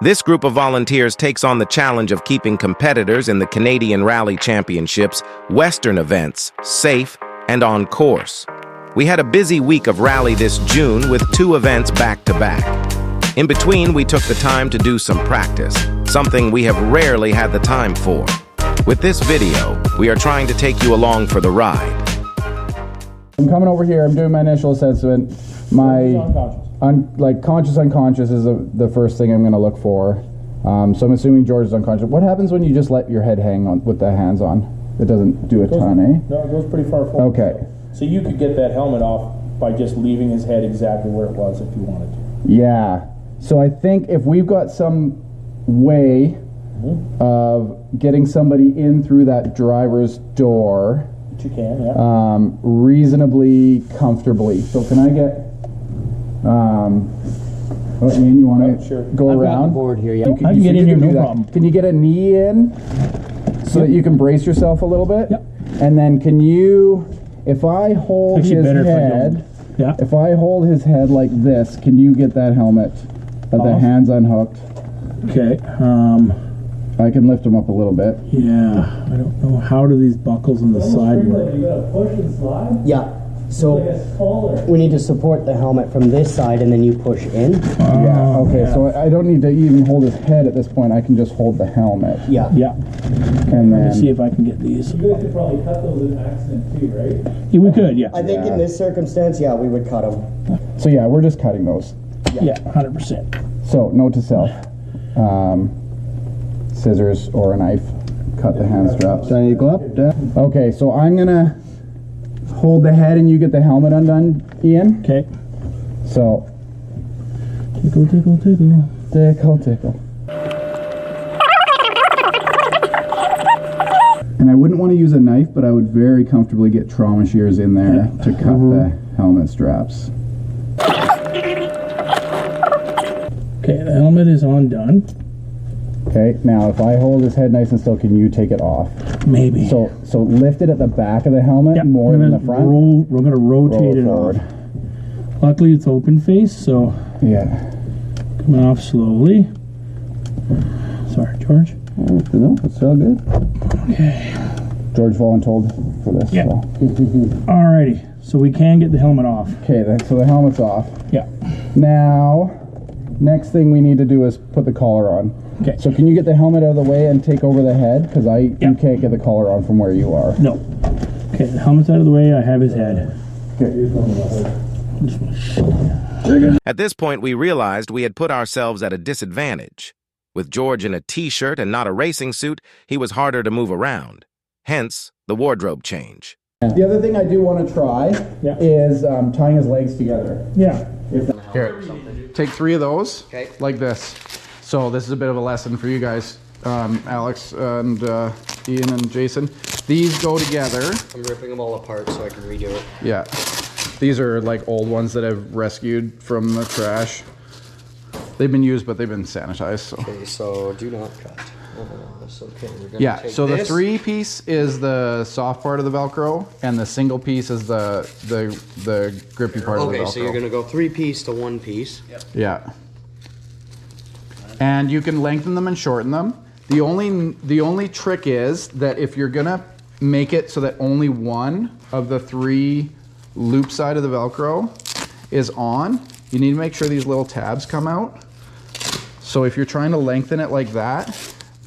This group of volunteers takes on the challenge of keeping competitors in the Canadian Rally Championships Western events safe and on course. We had a busy week of rally this June with 2 events back-to-back. In between, we took the time to do some practice, something we have rarely had the time for. With this video, we are trying to take you along for the ride. I'm coming over here, I'm doing my initial assessment. Conscious unconscious is the first thing I'm going to look for. So I'm assuming George is unconscious. What happens when you just let your head hang on with the hands on? It doesn't do a ton, eh? No, it goes pretty far forward. Okay. So you could get that helmet off by just leaving his head exactly where it was if you wanted to. Yeah. So I think if we've got some way of getting somebody in through that driver's door, But you can, yeah. reasonably comfortably. So can I get... Ian, you want to go I've got around? the board here, yeah. You I can get in here, no problem. Can you get a knee in so that you can brace yourself a little bit? Yep. And then can you, if I hold his head, if I hold his head like this, can you get that helmet, the hands unhooked? Okay. I can lift him up a little bit. Yeah. I don't know. How do these buckles on the side work? You gotta push and slide? Yeah. So Like a collar. we need to support the helmet from this side and then you push in. Yeah, okay, so I don't need to even hold his head at this point. I can just hold the helmet. Yeah. Yeah. And Let me see then, if I can get these. You guys could probably cut those in accident too, right? Yeah, we could, yeah. I think in this circumstance, yeah, we would cut them. so yeah, we're just cutting those. Yeah, 100%. So, note to self, scissors or a knife, cut the hand straps. Okay, so I'm gonna hold the head and you get the helmet undone, Ian. Okay. So, Tickle, tickle, tickle. tickle, tickle. And I wouldn't want to use a knife, but I would very comfortably get trauma shears in there to cut the helmet straps. Okay, the helmet is undone. Okay, now if I hold his head nice and still, can you take it off? Maybe. So lift it at the back of the helmet more than the front. We're going to rotate it forward. off. Luckily, it's open face, so Yeah. coming off slowly. Sorry, George. No, it's all good. Okay. George voluntold for this. Yeah. So. Alrighty, so we can get the helmet off. Okay, so the helmet's off. Yeah. Now, next thing we need to do is put the collar on. Okay. So can you get the helmet out of the way and take over the head? Because you can't get the collar on from where you are. No. Okay, the helmet's out of the way. I have his head. At this point, we realized we had put ourselves at a disadvantage. With George in a t-shirt and not a racing suit, he was harder to move around. Hence, the wardrobe change. The other thing I do want to try is tying his legs together. Yeah. Here, take 3 of those, Okay. like this. So this is a bit of a lesson for you guys, Alex and Ian and Jason. These go together. I'm ripping them all apart so I can redo it. Yeah, these are like old ones that I've rescued from the trash. They've been used, but they've been sanitized. So. Okay, so do not cut. That's okay. We're gonna Yeah, take so this. the 3 piece is the soft part of the Velcro, and the single piece is the grippy part of the Velcro. Okay, so you're gonna go 3 piece to 1 piece. Yep. Yeah. And you can lengthen them and shorten them. The only trick is that if you're gonna make it so that only one of the 3 loop side of the Velcro is on, you need to make sure these little tabs come out. So if you're trying to lengthen it like that,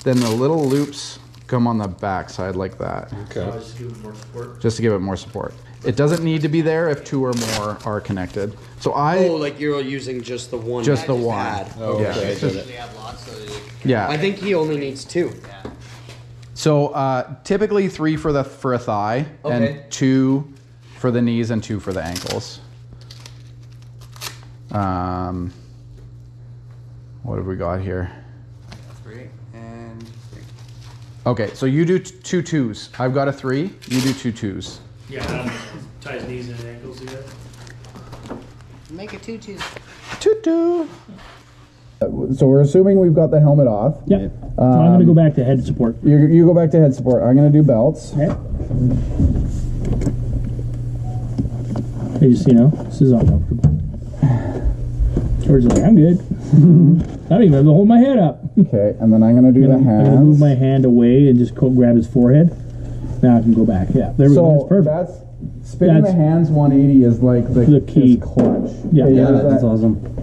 then the little loops come on the back side like that. Okay. Just to give it more support. Just to give it more support. It doesn't need to be there if 2 or more are connected. So Oh, like you're using just the one. Just the one. pad. Oh, yeah. Okay. Yeah. I think he only needs 2. So typically 3 for a thigh, Okay. and 2 for the knees and 2 for the ankles. What have we got here? 3 and 3. Okay, so you do 2 twos. I've got a 3. You do 2 twos. Yeah, that ties knees and ankles together. Make it 2 twos. 2. So we're assuming we've got the helmet off. Yep. So I'm going to go back to head support. You go back to head support. I'm going to do belts. Okay. Hey, just, you know, this is uncomfortable. George's like, I'm good. I don't even have to hold my head up. Okay, and then I'm gonna do the I'm gonna move hands. my hand away and just grab his forehead. Now I can go back. Yeah, there we go. That's So perfect. that's spinning the hands 180 is like The key. is clutch. Yeah. Okay, Yeah, there's That's that. awesome.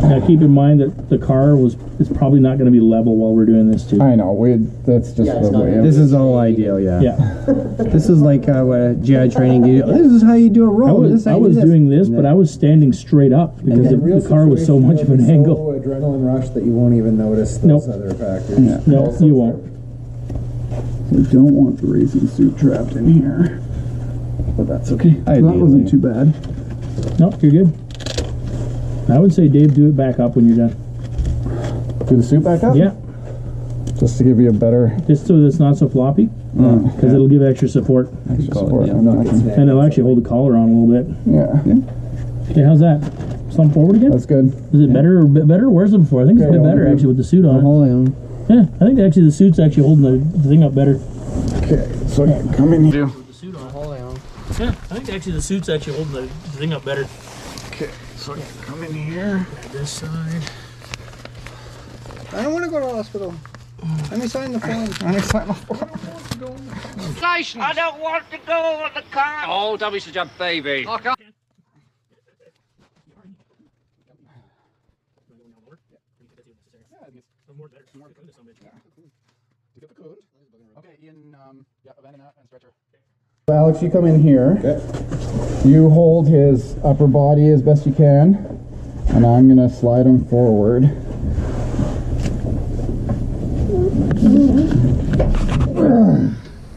Now keep in mind that the car is probably not going to be level while we're doing this too. I know. That's just it's the not way. gonna This is all ideal, yeah. Yeah, This is like what GI training you do. This is how you do a roll. I was doing this, but I was standing straight up because the car was so much of an angle. Adrenaline rush that you won't even notice those other factors. Yeah. No, you won't. We don't want the racing suit trapped in here, but that's okay. That wasn't too bad. No, you're good. I would say, Dave, do it back up when you're done. Do the suit back up? Yeah, Just to give you a better just so that it's not so floppy, because it'll give extra support, support. yeah. I know I can- and it'll actually hold the collar on a little bit. yeah, Okay, how's that? Slump forward again? that's good. Is it better or a bit better? Where's it before? I think it's a Okay, bit better I'll do- actually with the suit on. Holding on. Yeah, I think actually the suit's actually holding the thing up better. Okay, so come in here. The suit on. Yeah, I think actually the suit's actually holding the thing up better. Okay, so come in here. This side. I don't want to go to the hospital. Let me sign the form. I don't want to go on the car. Oh, don't be such a baby. Okay, Ian, abandon that and stretcher. Alex, you come in here. Okay. You hold his upper body as best you can, and I'm gonna slide him forward.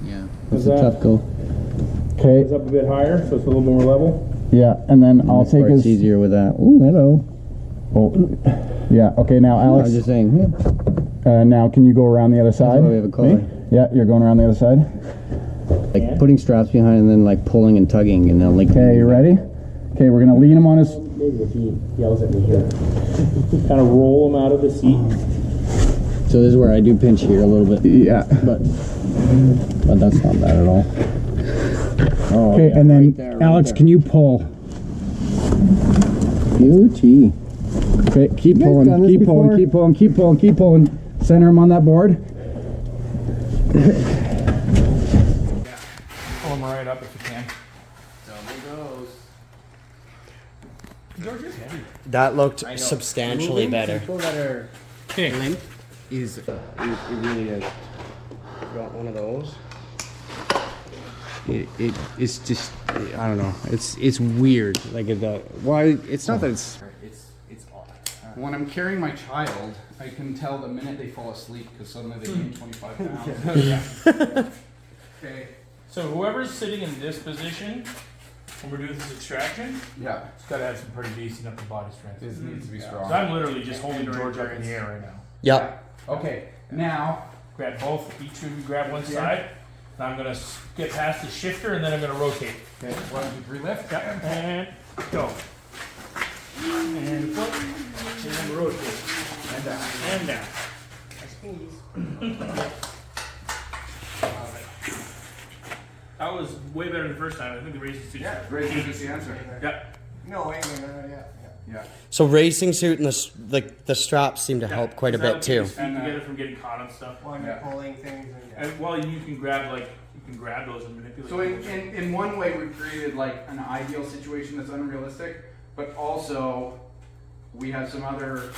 Yeah, that's a tough go. Okay, It's up a bit higher, so it's a little more level. yeah, and then I'll take It's his. easier with that. Ooh, hello. Oh, yeah. Okay, now I was Alex. just saying. Yeah. Now can you go around the other side? why we have a collar. Me? Yeah, you're going around the other side. Like putting straps behind and then like pulling and tugging and then like. Okay, you ready? Okay, we're gonna lean him on his. If he yells at me here. Kind of roll him out of the seat. So this is where I do pinch here a little bit, Yeah. but that's not bad at all. Oh, Okay, yeah, and then right there, right Alex, there. can you pull? Beauty. Okay, keep guys pulling, done this keep pulling, before? keep pulling, keep pulling, keep pulling. Center him on that board. Pull them right up if you can. That looked substantially better. People that are Okay. limp is It really is. You want one of those? it's just I don't know. It's weird. Like why it's not that it's odd. When I'm carrying my child, I can tell the minute they fall asleep because suddenly they gain 25 pounds. Okay. So whoever's sitting in this position when we're doing this extraction, Yeah, it's got to have some pretty decent upper body strength. this needs to be So strong. I'm literally just holding George up in the air right now. Yep. Okay, now Grab both, each of you grab one side. And I'm gonna get past the shifter and then I'm gonna rotate. okay, 1, 2, 3, lift. Yep, and go. And foot, and then rotate. And down. And down. That was way better than the first time. I think the racing suit. Yeah, great. Is the answer. Yep. no way. Yeah. So racing suit and the straps seem to help quite a That'll bit keep your too. feet together from getting caught on stuff. When you're pulling things and And well, you can grab those and manipulate. So in one way, we created like an ideal situation that's unrealistic, but also we have some other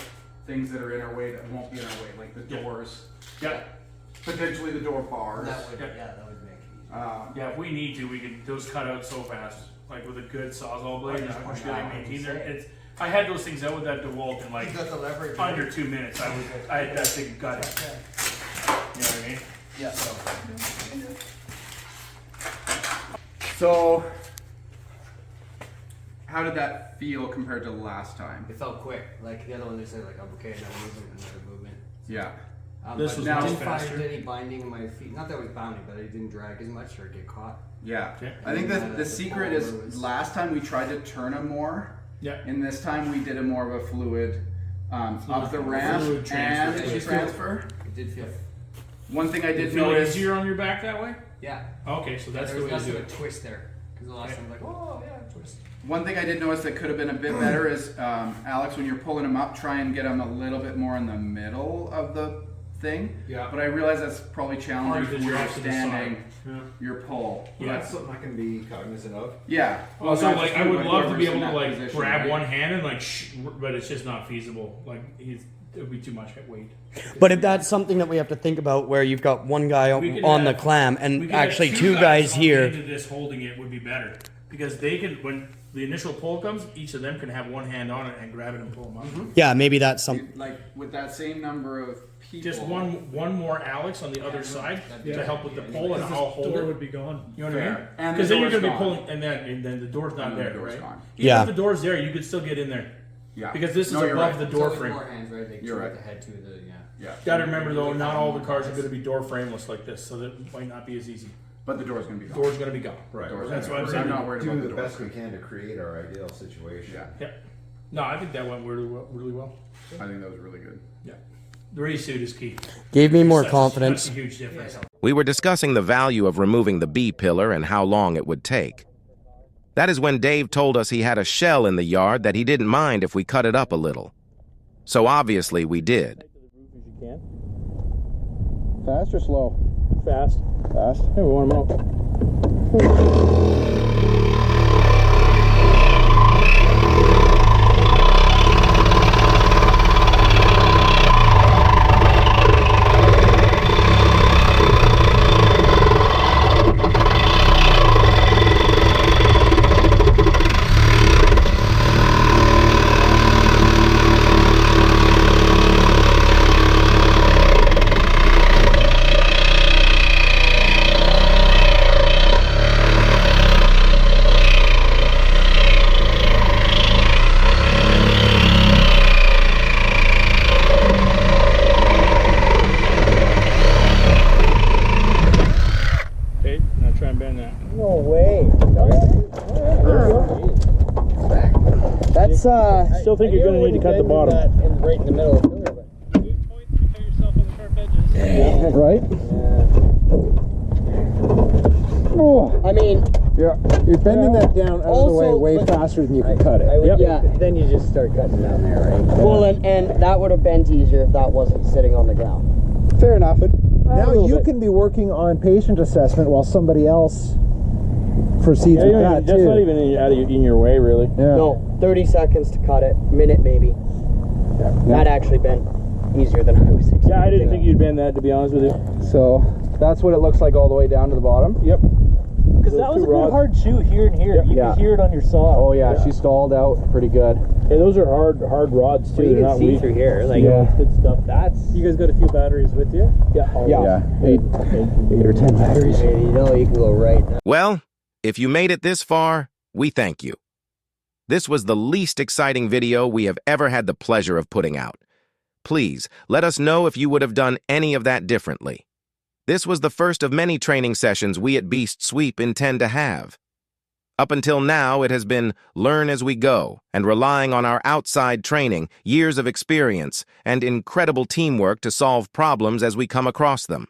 things that are in our way that won't be in our way, like the Yeah. doors, Yep. potentially the door bars. that would Yeah. that would make it easy. Yeah, if we need to, we can those cut out so fast, like with a good sawzall blade. just I'm point sure they out maintain and their. say it. It's. I had those things out with that DeWalt in like You got the leverage. under 2 minutes. I had that thing gutted. You know what I mean? Yeah. So, how did that feel compared to the last time? It felt quick. Like the other one, they said like okay, another movement. Yeah. This But was I much didn't faster. find any binding in my feet. Not that it was bounding, but it didn't drag as much or get caught. Yeah. Okay. I think that the The secret power is was- last time we tried to turn them more, Yeah. and this time we did a more of a fluid up the ramp Fluid transfer. and transfer. It did feel. One thing I Did did it feel notice. easier on your back that way? Yeah. Okay, so that's There the was way to less do of a it. twist there. Because the last time I was like, oh yeah, twist. One thing I did notice that could have been a bit better is, Alex, when you're pulling them up, try and get them a little bit more in the middle of the thing. Yeah. But I realize that's probably challenging Because for you're where off you're to the side. standing Yeah. your pull. Yeah. That's- Something I can be cognizant of. yeah. Well, so that's like, just I would like love to be whoever's able in to that like position, grab right? one hand and like, but it's just not feasible. Like, it would be too much weight. But if that's something that we have to think about, where you've got one guy We could on the have- clam we and could have actually two guys on here. Into this holding it would be better because they can, when the initial pull comes, each of them can have one hand on it and grab it and pull them up. Yeah, maybe that's some. Like with that same number of people. Just one more Alex on the other side to help with the pull, and I'll hold it. would be gone. You know what I mean? Fair. And Because the then you're door's going to be gone. pulling, and then the door's not And then there, the door's right? gone. Even Yeah. if the door's there, you could still get in there. Yeah. Because this is No, you're above right. the door So with frame. more hands, right? They You're shoot right. the head to the Yeah. Got to remember though, not all the cars are going to be door frameless like this, so that might not be as easy. But the door's gonna be gone. Door's going to be gone. Right. That's why I'm I'm saying. not worried about Do the the door. best we can to create our ideal situation. Yeah. Yeah. No, I think that went really well. Really well. I think that was really good. Yeah. The race suit is key. Gave me more Such confidence. a huge difference. We were discussing the value of removing the B pillar and how long it would take. That is when Dave told us he had a shell in the yard that he didn't mind if we cut it up a little. So obviously we did. Fast or slow? Fast. Fast. Hey, we want them out. Okay, now try and bend that. No way. That's Still think you're going to need to cut the bottom. right in the middle of the pillar, right? Oh, I mean, you're bending that down out of the way Also, way but- faster than you can cut it. yeah. Then you just start cutting down there, right? Well, and that would have been easier if that wasn't sitting on the ground. Fair enough. Now little you bit. can be working on patient assessment while somebody else proceeds with that that's too. not even in your way, really. Yeah. No, 30 seconds to cut it, minute maybe. That actually been easier than I was expecting. Yeah, I didn't think you'd bend that, to be honest with you. So that's what it looks like all the way down to the bottom. Yep. Because that was a good hard shoe here and here. You Yeah. can hear it on your saw. Oh yeah, she stalled out pretty good. Hey, those are hard rods too. They're not weak. here. Yeah. Good stuff. You guys got a few batteries with you? Yeah. Yeah. 8 or 10 batteries. You know you can go right now. Well, if you made it this far, we thank you. This was the least exciting video we have ever had the pleasure of putting out. Please, let us know if you would have done any of that differently. This was the first of many training sessions we at Beast Sweep intend to have. Up until now, it has been learn as we go and relying on our outside training, years of experience, and incredible teamwork to solve problems as we come across them.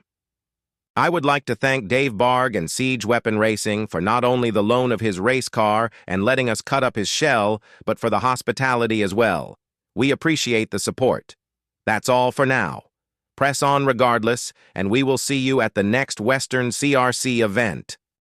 I would like to thank Dave Barg and Siege Weapon Racing for not only the loan of his race car and letting us cut up his shell, but for the hospitality as well. We appreciate the support. That's all for now. Press on regardless, and we will see you at the next Western CRC event.